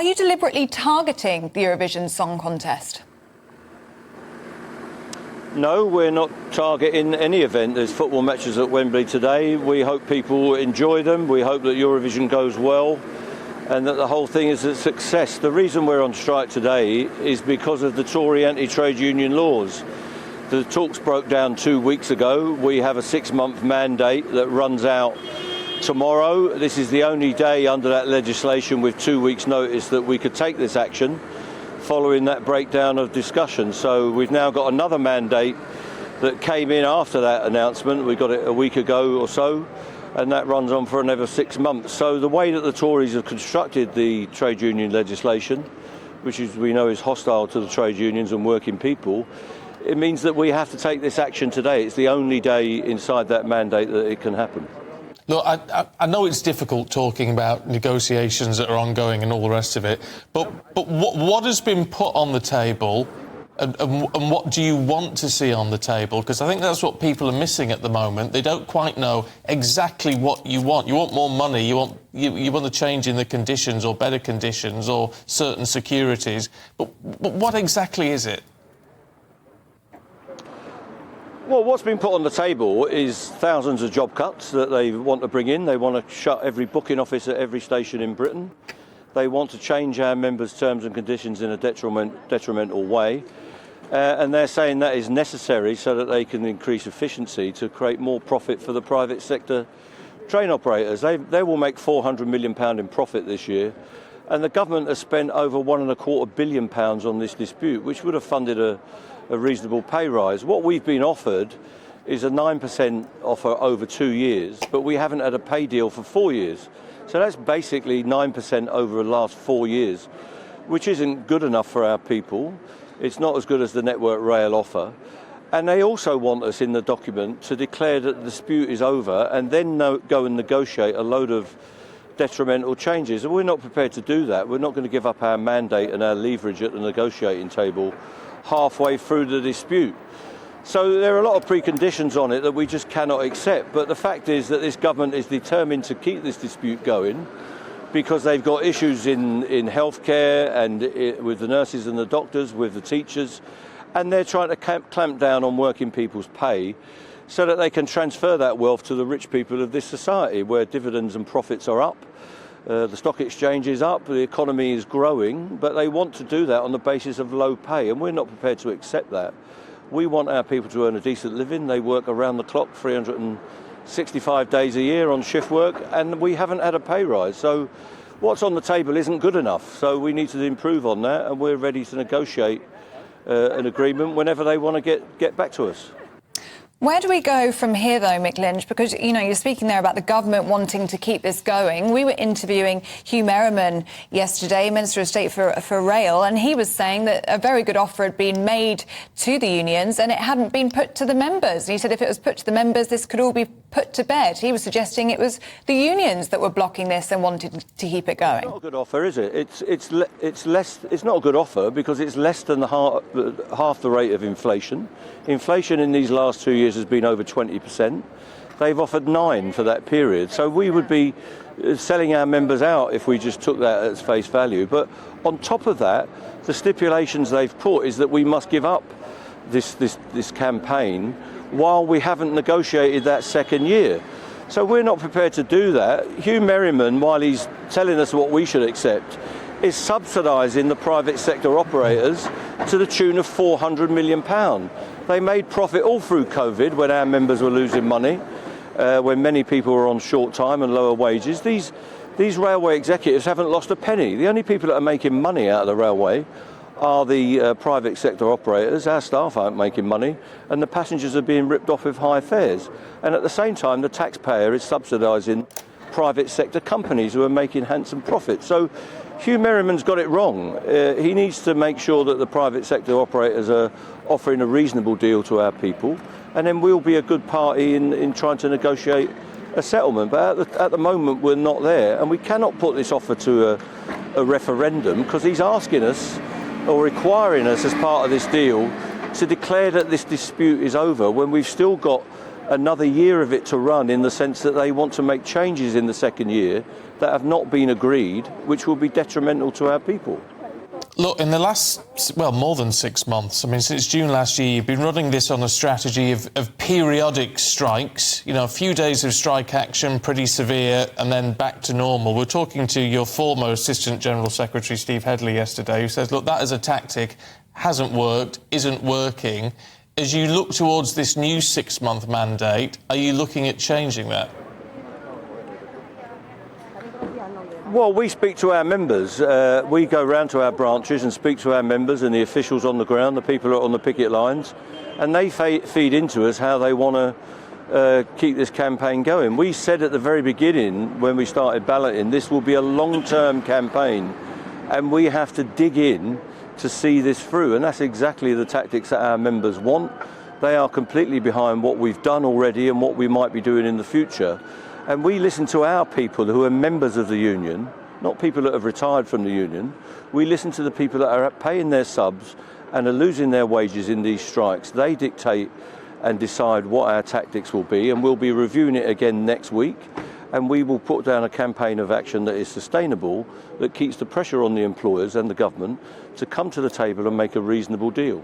Are you deliberately targeting the Eurovision Song Contest? No, we're not targeting any event. There's football matches at Wembley today. We hope people enjoy them. We hope that Eurovision goes well and that the whole thing is a success. The reason we're on strike today is because of the Tory anti-trade union laws. The talks broke down 2 weeks ago. We have a 6-month mandate that runs out tomorrow. This is the only day under that legislation with 2 weeks' notice that we could take this action following that breakdown of discussion. So we've now got another mandate that came in after that announcement. We got it a week ago or so, and that runs on for another 6 months. So the way that the Tories have constructed the trade union legislation, which is, we know, is hostile to the trade unions and working people, it means that we have to take this action today. It's the only day inside that mandate that it can happen. Look, I know it's difficult talking about negotiations that are ongoing and all the rest of it, but what has been put on the table and what do you want to see on the table? Because I think that's what people are missing at the moment. They don't quite know exactly what you want. You want more money, you want a change in the conditions or better conditions or certain securities, but what exactly is it? Well, what's been put on the table is thousands of job cuts that they want to bring in. They want to shut every booking office at every station in Britain. They want to change our members' terms and conditions in a detrimental way. And they're saying that is necessary so that they can increase efficiency to create more profit for the private sector train operators. They will make £400 million in profit this year. And the government has spent over £1.25 billion on this dispute, which would have funded a reasonable pay rise. What we've been offered is a 9% offer over 2 years, but we haven't had a pay deal for 4 years. So that's basically 9% over the last 4 years, which isn't good enough for our people. It's not as good as the Network Rail offer. And they also want us in the document to declare that the dispute is over and then go and negotiate a load of detrimental changes. And we're not prepared to do that. We're not going to give up our mandate and our leverage at the negotiating table halfway through the dispute. So there are a lot of preconditions on it that we just cannot accept. But the fact is that this government is determined to keep this dispute going because they've got issues in healthcare and with the nurses and the doctors, with the teachers, and they're trying to clamp down on working people's pay so that they can transfer that wealth to the rich people of this society where dividends and profits are up. The stock exchange is up, the economy is growing, but they want to do that on the basis of low pay, and we're not prepared to accept that. We want our people to earn a decent living. They work around the clock, 365 days a year on shift work, and we haven't had a pay rise. So what's on the table isn't good enough, so we need to improve on that, and we're ready to negotiate an agreement whenever they want to get back to us. Where do we go from here, though, Mick Lynch? Because, you know, you're speaking there about the government wanting to keep this going. We were interviewing Hugh Merriman yesterday, Minister of State for Rail, and he was saying that a very good offer had been made to the unions and it hadn't been put to the members. And he said if it was put to the members, this could all be put to bed. He was suggesting it was the unions that were blocking this and wanted to keep it going. It's not a good offer, is it? It's less. It's not a good offer because it's less than half the rate of inflation. Inflation in these last 2 years has been over 20%. They've offered 9% for that period. So we would be selling our members out if we just took that at face value. But on top of that, the stipulations they've put is that we must give up this campaign while we haven't negotiated that second year. So we're not prepared to do that. Hugh Merriman, while he's telling us what we should accept, is subsidising the private sector operators to the tune of £400 million. They made profit all through COVID when our members were losing money, when many people were on short time and lower wages. These railway executives haven't lost a penny. The only people that are making money out of the railway are the private sector operators. Our staff aren't making money, and the passengers are being ripped off with high fares. And at the same time, the taxpayer is subsidising private sector companies who are making handsome profits. So Hugh Merriman's got it wrong. He needs to make sure that the private sector operators are offering a reasonable deal to our people, and then we'll be a good party in trying to negotiate a settlement. But at the moment, we're not there, and we cannot put this offer to a referendum because he's asking us or requiring us as part of this deal to declare that this dispute is over when we've still got another year of it to run, in the sense that they want to make changes in the second year that have not been agreed, which will be detrimental to our people. Look, in the last, well, more than 6 months, I mean, since June last year, you've been running this on a strategy of periodic strikes, you know, a few days of strike action, pretty severe, and then back to normal. We're talking to your former Assistant General Secretary, Steve Headley, yesterday, who says, look, that is a tactic, hasn't worked, isn't working. As you look towards this new 6-month mandate, are you looking at changing that? Well, we speak to our members. We go round to our branches and speak to our members and the officials on the ground, the people who are on the picket lines, and they feed into us how they want to keep this campaign going. We said at the very beginning, when we started balloting, this will be a long-term campaign, and we have to dig in to see this through, and that's exactly the tactics that our members want. They are completely behind what we've done already and what we might be doing in the future. And we listen to our people who are members of the union, not people that have retired from the union. We listen to the people that are paying their subs and are losing their wages in these strikes. They dictate and decide what our tactics will be, and we'll be reviewing it again next week. And we will put down a campaign of action that is sustainable, that keeps the pressure on the employers and the government to come to the table and make a reasonable deal.